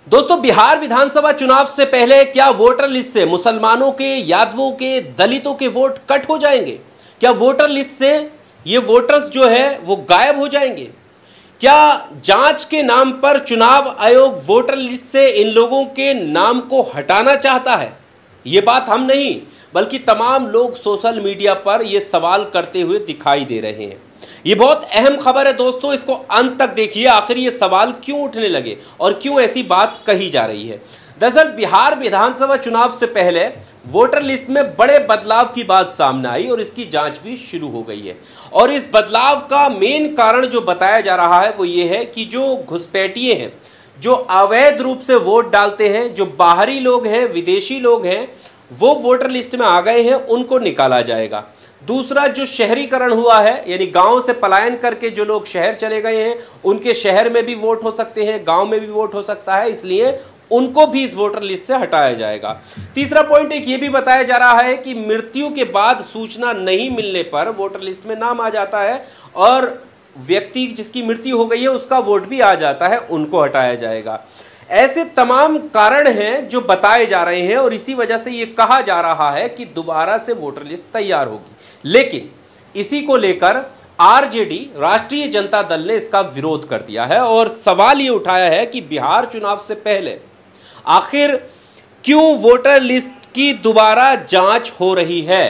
दोस्तों, बिहार विधानसभा चुनाव से पहले क्या वोटर लिस्ट से मुसलमानों के, यादवों के, दलितों के वोट कट हो जाएंगे? क्या वोटर लिस्ट से ये वोटर्स जो है वो गायब हो जाएंगे? क्या जांच के नाम पर चुनाव आयोग वोटर लिस्ट से इन लोगों के नाम को हटाना चाहता है? ये बात हम नहीं बल्कि तमाम लोग सोशल मीडिया पर यह सवाल करते हुए दिखाई दे रहे हैं। ये बहुत अहम खबर है दोस्तों, इसको अंत तक देखिए। आखिर ये सवाल क्यों उठने लगे और क्यों ऐसी बात कही जा रही है? दरअसल बिहार विधानसभा चुनाव से पहले वोटर लिस्ट में बड़े बदलाव की बात सामने आई और इसकी जांच भी शुरू हो गई है। और इस बदलाव का मेन कारण जो बताया जा रहा है वो ये है कि जो घुसपैठिए हैं, जो अवैध रूप से वोट डालते हैं, जो बाहरी लोग हैं, विदेशी लोग हैं, वो वोटर लिस्ट में आ गए हैं, उनको निकाला जाएगा। दूसरा, जो शहरीकरण हुआ है, यानी गांव से पलायन करके जो लोग शहर चले गए हैं, उनके शहर में भी वोट हो सकते हैं, गांव में भी वोट हो सकता है, इसलिए उनको भी इस वोटर लिस्ट से हटाया जाएगा। तीसरा पॉइंट एक ये भी बताया जा रहा है कि मृत्यु के बाद सूचना नहीं मिलने पर वोटर लिस्ट में नाम आ जाता है और व्यक्ति जिसकी मृत्यु हो गई है उसका वोट भी आ जाता है, उनको हटाया जाएगा। ऐसे तमाम कारण हैं जो बताए जा रहे हैं और इसी वजह से ये कहा जा रहा है कि दोबारा से वोटर लिस्ट तैयार होगी। लेकिन इसी को लेकर आरजेडी, राष्ट्रीय जनता दल ने इसका विरोध कर दिया है और सवाल ये उठाया है कि बिहार चुनाव से पहले आखिर क्यों वोटर लिस्ट की दोबारा जांच हो रही है।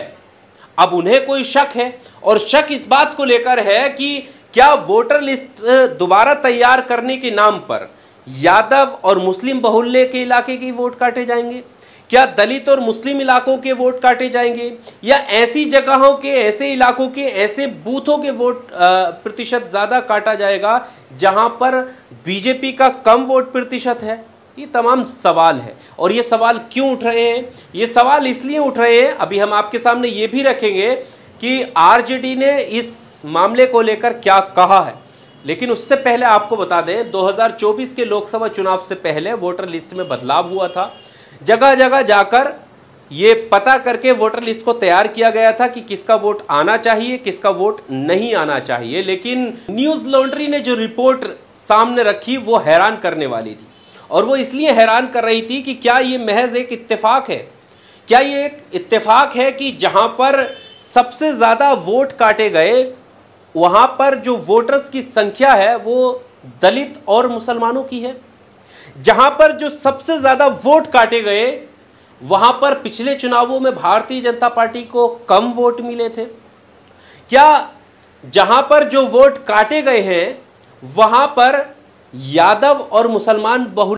अब उन्हें कोई शक है और शक इस बात को लेकर है कि क्या वोटर लिस्ट दोबारा तैयार करने के नाम पर यादव और मुस्लिम बहुल्य के इलाके के वोट काटे जाएंगे? क्या दलित और मुस्लिम इलाकों के वोट काटे जाएंगे? या ऐसी जगहों के, ऐसे इलाकों के, ऐसे बूथों के वोट प्रतिशत ज्यादा काटा जाएगा जहां पर बीजेपी का कम वोट प्रतिशत है? ये तमाम सवाल है। और ये सवाल क्यों उठ रहे हैं? ये सवाल इसलिए उठ रहे हैं, अभी हम आपके सामने ये भी रखेंगे कि आरजेडी ने इस मामले को लेकर क्या कहा है। लेकिन उससे पहले आपको बता दें, 2024 के लोकसभा चुनाव से पहले वोटर लिस्ट में बदलाव हुआ था। जगह जगह जाकर ये पता करके वोटर लिस्ट को तैयार किया गया था कि किसका वोट आना चाहिए, किसका वोट नहीं आना चाहिए। लेकिन न्यूज़ लॉन्ड्री ने जो रिपोर्ट सामने रखी वो हैरान करने वाली थी। और वो इसलिए हैरान कर रही थी कि क्या ये महज एक इत्तेफाक है? क्या ये एक इत्तेफाक है कि जहां पर सबसे ज़्यादा वोट काटे गए वहां पर जो वोटर्स की संख्या है वो दलित और मुसलमानों की है? जहां पर जो सबसे ज्यादा वोट काटे गए वहां पर पिछले चुनावों में भारतीय जनता पार्टी को कम वोट मिले थे? क्या जहां पर जो वोट काटे गए हैं वहां पर यादव और मुसलमान बहु